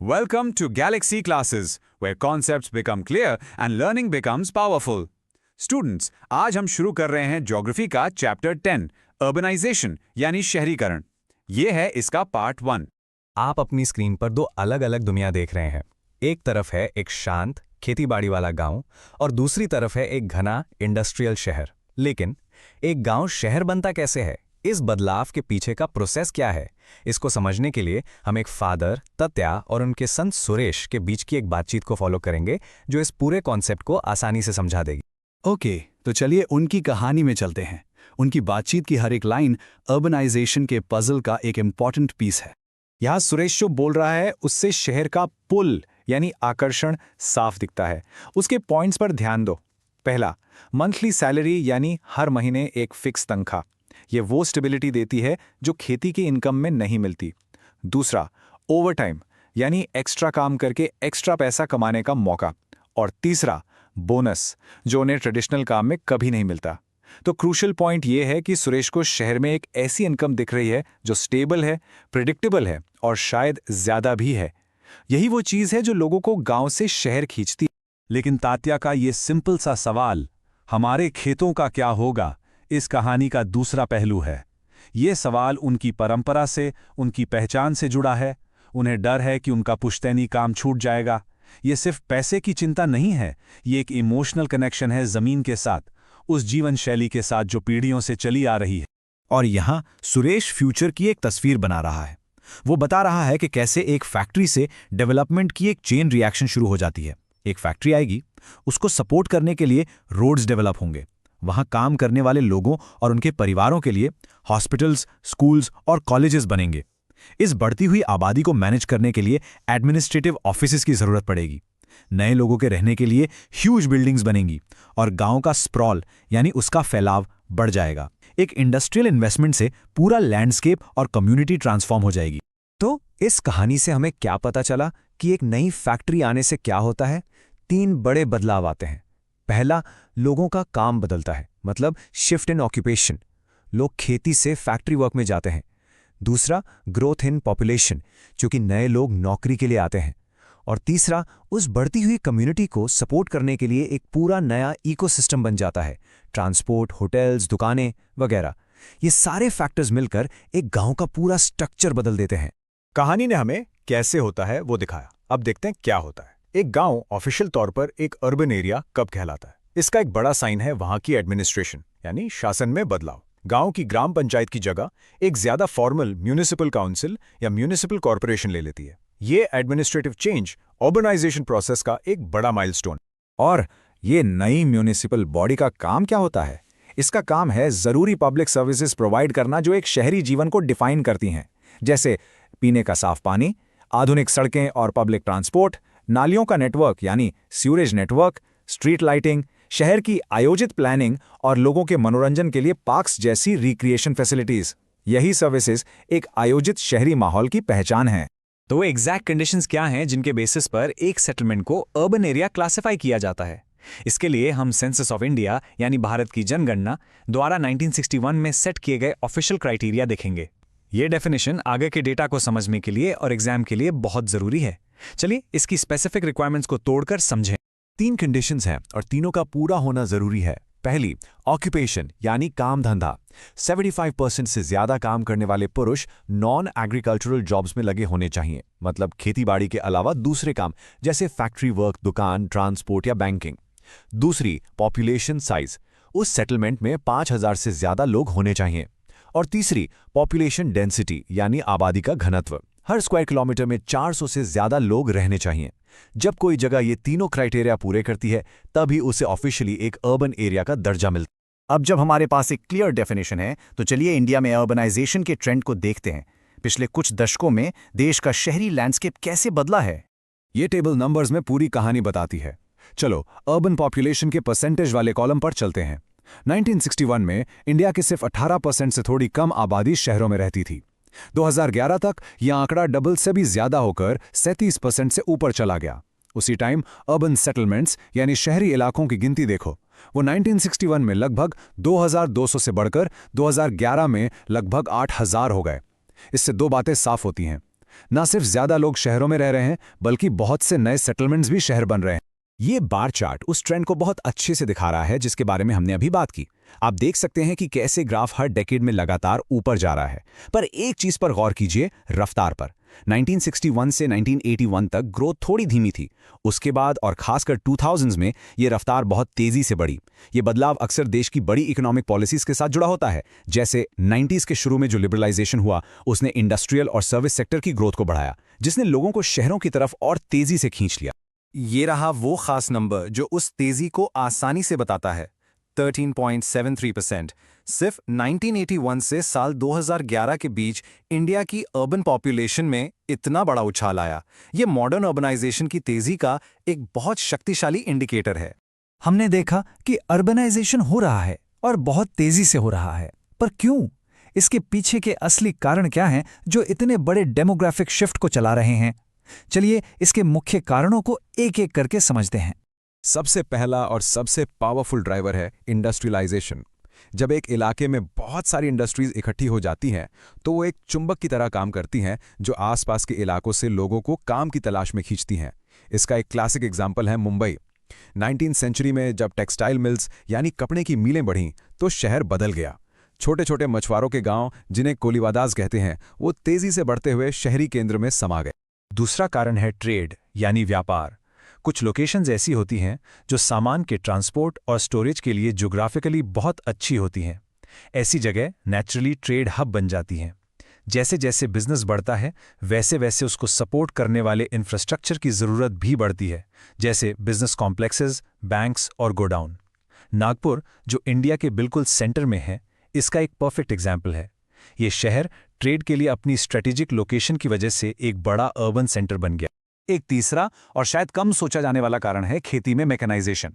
Welcome to Galaxy Classes, where concepts become clear and learning becomes powerful. Students, आज हम शुरू कर रहे हैं ज्योग्राफी का चैप्टर 10, अर्बनाइजेशन यानी शहरीकरण। ये है इसका पार्ट 1। आप अपनी स्क्रीन पर दो अलग अलग दुनिया देख रहे हैं। एक तरफ है एक शांत खेतीबाड़ी वाला गांव और दूसरी तरफ है एक घना इंडस्ट्रियल शहर। लेकिन एक गांव शहर बनता कैसे है? इस बदलाव के पीछे का प्रोसेस क्या है? इसको समझने के लिए हम एक फादर तत्या और उनके सन सुरेश के बीच की एक बातचीत को फॉलो करेंगे, जो इस पूरे कॉन्सेप्ट को आसानी से समझा देगी। ओके, तो चलिए उनकी कहानी में चलते हैं। उनकी बातचीत की हर एक लाइन अर्बनाइजेशन के पजल का एक इम्पॉर्टेंट पीस है। यहाँ सुरेश जो बोल रहा है उससे शहर का पुल यानी आकर्षण साफ दिखता है। उसके पॉइंट्स पर ध्यान दो। पहला, मंथली सैलरी यानी हर महीने एक फिक्स तनख्वाह। ये वो स्टेबिलिटी देती है जो खेती की इनकम में नहीं मिलती। दूसरा, ओवरटाइम यानी एक्स्ट्रा काम करके एक्स्ट्रा पैसा कमाने का मौका। और तीसरा, बोनस, जो उन्हें ट्रेडिशनल काम में कभी नहीं मिलता। तो क्रूशियल पॉइंट ये है कि सुरेश को शहर में एक ऐसी इनकम दिख रही है जो स्टेबल है, प्रिडिक्टेबल है और शायद ज्यादा भी है। यही वो चीज है जो लोगों को गांव से शहर खींचती। लेकिन तात्या का ये सिंपल सा सवाल, हमारे खेतों का क्या होगा, इस कहानी का दूसरा पहलू है। ये सवाल उनकी परंपरा से, उनकी पहचान से जुड़ा है। उन्हें डर है कि उनका पुश्तैनी काम छूट जाएगा। ये सिर्फ पैसे की चिंता नहीं है, ये एक इमोशनल कनेक्शन है जमीन के साथ, उस जीवन शैली के साथ जो पीढ़ियों से चली आ रही है। और यहाँ सुरेश फ्यूचर की एक तस्वीर बना रहा है। वो बता रहा है कि कैसे एक फैक्ट्री से डेवलपमेंट की एक चेन रिएक्शन शुरू हो जाती है। एक फैक्ट्री आएगी, उसको सपोर्ट करने के लिए रोड्स डेवलप होंगे। वहां काम करने वाले लोगों और उनके परिवारों के लिए हॉस्पिटल्स, स्कूल्स और कॉलेजेस बनेंगे। इस बढ़ती हुई आबादी को मैनेज करने के लिए एडमिनिस्ट्रेटिव ऑफिसेज की जरूरत पड़ेगी। नए लोगों के रहने के लिए ह्यूज बिल्डिंग्स बनेंगी और गांव का स्प्रॉल यानी उसका फैलाव बढ़ जाएगा। एक इंडस्ट्रियल इन्वेस्टमेंट से पूरा लैंडस्केप और कम्युनिटी ट्रांसफॉर्म हो जाएगी। तो इस कहानी से हमें क्या पता चला कि एक नई फैक्ट्री आने से क्या होता है? 3 बड़े बदलाव आते हैं। पहला, लोगों का काम बदलता है, मतलब शिफ्ट इन ऑक्यूपेशन। लोग खेती से फैक्ट्री वर्क में जाते हैं। दूसरा, ग्रोथ इन पॉपुलेशन, क्योंकि नए लोग नौकरी के लिए आते हैं। और तीसरा, उस बढ़ती हुई कम्युनिटी को सपोर्ट करने के लिए एक पूरा नया इकोसिस्टम बन जाता है, ट्रांसपोर्ट, होटल्स, दुकानें वगैरह। ये सारे फैक्टर्स मिलकर एक गांव का पूरा स्ट्रक्चर बदल देते हैं। कहानी ने हमें कैसे होता है वो दिखाया। अब देखते हैं क्या होता है। एक गांव ऑफिशियल तौर पर एक अर्बन एरिया कब कहलाता है? इसका एक बड़ा साइन है वहां की एडमिनिस्ट्रेशन यानी शासन में बदलाव। गांव की ग्राम पंचायत की जगह एक ज्यादा फॉर्मल म्यूनिसिपल काउंसिल या म्यूनिसिपल कॉर्पोरेशन ले लेती है। ये एडमिनिस्ट्रेटिव चेंज अर्बनाइजेशन प्रोसेस का एक बड़ा माइलस्टोन। और ये नई म्यूनिसिपल बॉडी का काम क्या होता है? इसका काम है जरूरी पब्लिक सर्विसेज प्रोवाइड करना जो एक शहरी जीवन को डिफाइन करती हैं, जैसे पीने का साफ पानी, आधुनिक सड़कें और पब्लिक ट्रांसपोर्ट, नालियों का नेटवर्क यानी सीवरेज नेटवर्क, स्ट्रीट लाइटिंग, शहर की आयोजित प्लानिंग और लोगों के मनोरंजन के लिए पार्क्स जैसी रिक्रिएशन फैसिलिटीज। यही सर्विसेज एक आयोजित शहरी माहौल की पहचान है। तो एग्जैक्ट कंडीशंस क्या हैं जिनके बेसिस पर एक सेटलमेंट को अर्बन एरिया क्लासिफाई किया जाता है? इसके लिए हम सेंसस ऑफ इंडिया यानी भारत की जनगणना द्वारा 1961 में सेट किए गए ऑफिशियल क्राइटेरिया देखेंगे। ये डेफिनेशन आगे के डेटा को समझने के लिए और एग्जाम के लिए बहुत जरूरी है। चलिए इसकी स्पेसिफिक रिक्वायरमेंट्स को तोड़कर समझें। 3 कंडीशंस हैं और तीनों का पूरा होना जरूरी है। पहली, ऑक्यूपेशन यानी काम धंधा। 75% से ज्यादा काम करने वाले पुरुष नॉन एग्रीकल्चरल जॉब्स में लगे होने चाहिए, मतलब खेतीबाड़ी के अलावा दूसरे काम जैसे फैक्ट्री वर्क, दुकान, ट्रांसपोर्ट या बैंकिंग। दूसरी, पॉपुलेशन साइज। उस सेटलमेंट में 5000 से ज्यादा लोग होने चाहिए। और तीसरी, पॉपुलेशन डेंसिटी यानी आबादी का घनत्व। हर स्क्वायर किलोमीटर में 400 से ज्यादा लोग रहने चाहिए। जब कोई जगह ये तीनों क्राइटेरिया पूरे करती है तभी उसे ऑफिशियली एक अर्बन एरिया का दर्जा मिलता है। अब जब हमारे पास एक क्लियर डेफिनेशन है तो चलिए इंडिया में अर्बनाइजेशन के ट्रेंड को देखते हैं। पिछले कुछ दशकों में देश का शहरी लैंडस्केप कैसे बदला है। ये टेबल नंबर्स में पूरी कहानी बताती है। चलो अर्बन पॉपुलेशन के परसेंटेज वाले कॉलम पर चलते हैं। 1961 में इंडिया के सिर्फ 18% से थोड़ी कम आबादी शहरों में रहती थी। 2011 तक यह आंकड़ा डबल से भी ज्यादा होकर 37% से ऊपर चला गया। उसी टाइम अर्बन सेटलमेंट्स यानी शहरी इलाकों की गिनती देखो, वो 1961 में लगभग 2200 से बढ़कर 2011 में लगभग 8000 हो गए। इससे 2 बातें साफ होती हैं। ना सिर्फ ज्यादा लोग शहरों में रह रहे हैं, बल्कि बहुत से नए सेटलमेंट्स भी शहर बन रहे हैं। ये बार चार्ट उस ट्रेंड को बहुत अच्छे से दिखा रहा है जिसके बारे में हमने अभी बात की। आप देख सकते हैं कि कैसे ग्राफ हर डेकेड में लगातार ऊपर जा रहा है। पर एक चीज पर गौर कीजिए, रफ्तार पर। 1961 से 1981 तक ग्रोथ थोड़ी धीमी थी। उसके बाद और खासकर 2000s में ये रफ्तार बहुत तेजी से बढ़ी। ये बदलाव अक्सर देश की बड़ी इकोनॉमिक पॉलिसीज के साथ जुड़ा होता है। जैसे 90s के शुरू में जो लिबरलाइजेशन हुआ, उसने इंडस्ट्रियल और सर्विस सेक्टर की ग्रोथ को बढ़ाया, जिसने लोगों को शहरों की तरफ और तेजी से खींच लिया। ये रहा वो खास नंबर जो उस तेजी को आसानी से बताता है, 13.73%। सिर्फ 1981 से साल 2011 के बीच इंडिया की अर्बन पॉपुलेशन में इतना बड़ा उछाल आया। ये मॉडर्न अर्बनाइजेशन की तेजी का एक बहुत शक्तिशाली इंडिकेटर है। हमने देखा कि अर्बनाइजेशन हो रहा है और बहुत तेजी से हो रहा है, पर क्यों? इसके पीछे के असली कारण क्या हैं जो इतने बड़े डेमोग्राफिक शिफ्ट को चला रहे हैं? चलिए इसके मुख्य कारणों को एक एक करके समझते हैं। सबसे पहला और सबसे पावरफुल ड्राइवर है इंडस्ट्रियलाइजेशन। जब एक इलाके में बहुत सारी इंडस्ट्रीज इकट्ठी हो जाती हैं तो वो एक चुंबक की तरह काम करती हैं जो आसपास के इलाकों से लोगों को काम की तलाश में खींचती हैं। इसका एक क्लासिक एग्जाम्पल है मुंबई। 19वीं सेंचुरी में जब टेक्सटाइल मिल्स यानी कपड़े की मीलें बढ़ीं तो शहर बदल गया। छोटे छोटे मछुआरों के गांव, जिन्हें कोलीवादाज कहते हैं, वो तेजी से बढ़ते हुए शहरी केंद्र में समा गए। दूसरा कारण है ट्रेड यानी व्यापार। कुछ लोकेशंस ऐसी होती हैं जो सामान के ट्रांसपोर्ट और स्टोरेज के लिए ज्योग्राफिकली बहुत अच्छी होती हैं। ऐसी जगह नेचुरली ट्रेड हब बन जाती हैं। जैसे जैसे बिजनेस बढ़ता है वैसे वैसे उसको सपोर्ट करने वाले इंफ्रास्ट्रक्चर की ज़रूरत भी बढ़ती है, जैसे बिजनेस कॉम्प्लेक्सेस, बैंक्स और गोडाउन। नागपुर, जो इंडिया के बिल्कुल सेंटर में है, इसका एक परफेक्ट एग्जाम्पल है। ये शहर ट्रेड के लिए अपनी स्ट्रेटेजिक लोकेशन की वजह से एक बड़ा अर्बन सेंटर बन गया। एक तीसरा और शायद कम सोचा जाने वाला कारण है खेती में मैकेनाइजेशन।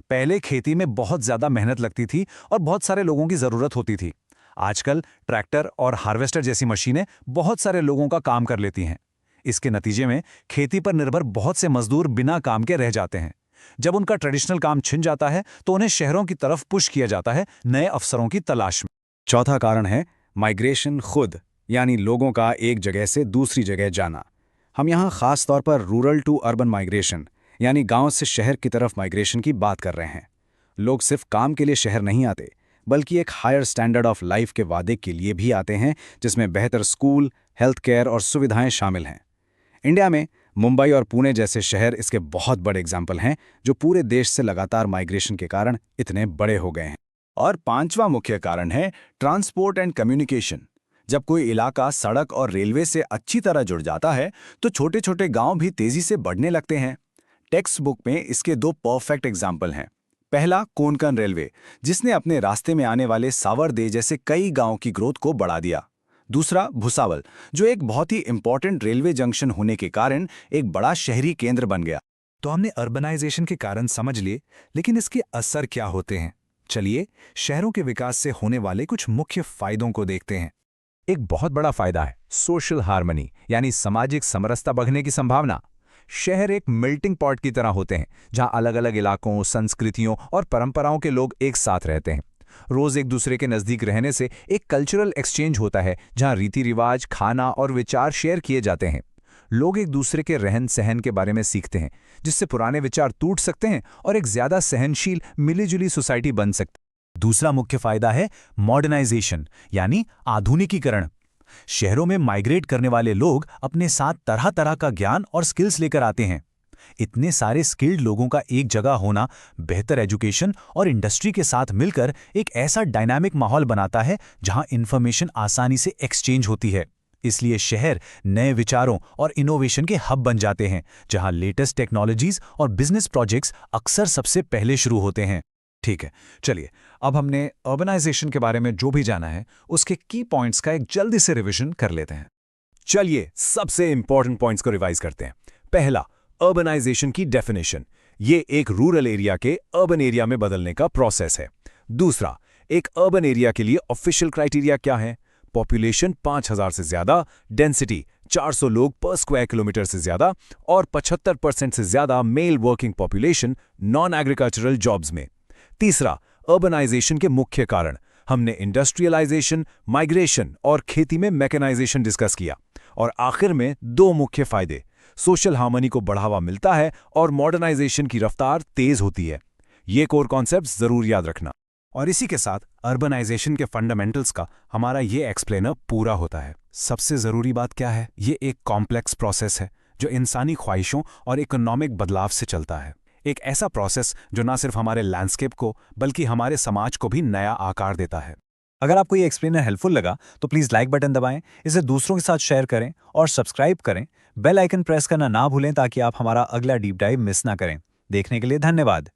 पहले खेती में बहुत ज्यादा मेहनत लगती थी और बहुत सारे लोगों की जरूरत होती थी। आजकल ट्रैक्टर और हार्वेस्टर जैसी मशीनें बहुत सारे लोगों का काम कर लेती हैं। इसके नतीजे में खेती पर निर्भर बहुत से मजदूर बिना काम के रह जाते हैं। जब उनका ट्रेडिशनल काम छिन जाता है तो उन्हें शहरों की तरफ पुश किया जाता है, नए अवसरों की तलाश में। चौथा कारण है माइग्रेशन खुद, यानी लोगों का एक जगह से दूसरी जगह जाना। हम यहाँ खास तौर पर रूरल टू अर्बन माइग्रेशन यानी गांव से शहर की तरफ माइग्रेशन की बात कर रहे हैं। लोग सिर्फ काम के लिए शहर नहीं आते, बल्कि एक हायर स्टैंडर्ड ऑफ लाइफ के वादे के लिए भी आते हैं, जिसमें बेहतर स्कूल, हेल्थ केयर और सुविधाएं शामिल हैं। इंडिया में मुंबई और पुणे जैसे शहर इसके बहुत बड़े एग्जाम्पल हैं, जो पूरे देश से लगातार माइग्रेशन के कारण इतने बड़े हो गए हैं। और पांचवा मुख्य कारण है ट्रांसपोर्ट एंड कम्युनिकेशन। जब कोई इलाका सड़क और रेलवे से अच्छी तरह जुड़ जाता है तो छोटे छोटे गांव भी तेजी से बढ़ने लगते हैं। टेक्स्ट बुक में इसके दो परफेक्ट एग्जाम्पल हैं। पहला कोंकण रेलवे, जिसने अपने रास्ते में आने वाले सावरदे जैसे कई गांव की ग्रोथ को बढ़ा दिया। दूसरा भुसावल, जो एक बहुत ही इंपॉर्टेंट रेलवे जंक्शन होने के कारण एक बड़ा शहरी केंद्र बन गया। तो हमने अर्बनाइजेशन के कारण समझ लिए, लेकिन इसके असर क्या होते हैं? चलिए शहरों के विकास से होने वाले कुछ मुख्य फायदों को देखते हैं। एक बहुत बड़ा फायदा है सोशल हार्मनी, यानी सामाजिक समरसता बढ़ने की संभावना। शहर एक मेल्टिंग पॉट की तरह होते हैं, जहां अलग अलग इलाकों, संस्कृतियों और परंपराओं के लोग एक साथ रहते हैं। रोज एक दूसरे के नजदीक रहने से एक कल्चरल एक्सचेंज होता है, जहां रीति रिवाज, खाना और विचार शेयर किए जाते हैं। लोग एक दूसरे के रहन सहन के बारे में सीखते हैं, जिससे पुराने विचार टूट सकते हैं और एक ज्यादा सहनशील, मिलीजुली सोसाइटी बन सकती है। दूसरा मुख्य फायदा है मॉडर्नाइजेशन, यानी आधुनिकीकरण। शहरों में माइग्रेट करने वाले लोग अपने साथ तरह तरह का ज्ञान और स्किल्स लेकर आते हैं। इतने सारे स्किल्ड लोगों का एक जगह होना बेहतर एजुकेशन और इंडस्ट्री के साथ मिलकर एक ऐसा डायनामिक माहौल बनाता है जहां इंफॉर्मेशन आसानी से एक्सचेंज होती है। इसलिए शहर नए विचारों और इनोवेशन के हब बन जाते हैं, जहां लेटेस्ट टेक्नोलॉजीज और बिजनेस प्रोजेक्ट्स अक्सर सबसे पहले शुरू होते हैं। ठीक है, चलिए अब हमने अर्बनाइजेशन के बारे में जो भी जाना है उसके की पॉइंट्स का एक जल्दी से रिवीजन कर लेते हैं। चलिए सबसे इंपॉर्टेंट पॉइंट्स को रिवाइज करते हैं। पहला, अर्बनाइजेशन की डेफिनेशन। ये एक रूरल एरिया के अर्बन एरिया में बदलने का प्रोसेस है। दूसरा, एक अर्बन एरिया के लिए ऑफिशियल क्राइटेरिया क्या है? पॉपुलेशन 5000 से ज्यादा, डेंसिटी 400 लोग पर स्क्वायर किलोमीटर से ज्यादा और 75% से ज्यादा mail working population non agricultural jobs में। तीसरा, अर्बनाइजेशन के मुख्य कारण। हमने इंडस्ट्रियलाइजेशन, माइग्रेशन और खेती में मैकेनाइजेशन डिस्कस किया। और आखिर में दो मुख्य फायदे, सोशल हार्मनी को बढ़ावा मिलता है और मॉडर्नाइजेशन की रफ्तार तेज होती है। ये कोर कॉन्सेप्ट्स जरूर याद रखना। और इसी के साथ अर्बनाइजेशन के फंडामेंटल्स का हमारा ये एक्सप्लेनर पूरा होता है। सबसे जरूरी बात क्या है, ये एक कॉम्प्लेक्स प्रोसेस है जो इंसानी ख्वाहिशों और इकोनॉमिक बदलाव से चलता है। एक ऐसा प्रोसेस जो ना सिर्फ हमारे लैंडस्केप को बल्कि हमारे समाज को भी नया आकार देता है। अगर आपको ये एक्सप्लेनर हेल्पफुल लगा तो प्लीज़ लाइक बटन दबाएं, इसे दूसरों के साथ शेयर करें और सब्सक्राइब करें। बेल आइकन प्रेस करना ना भूलें ताकि आप हमारा अगला डीप डाइव मिस ना करें। देखने के लिए धन्यवाद।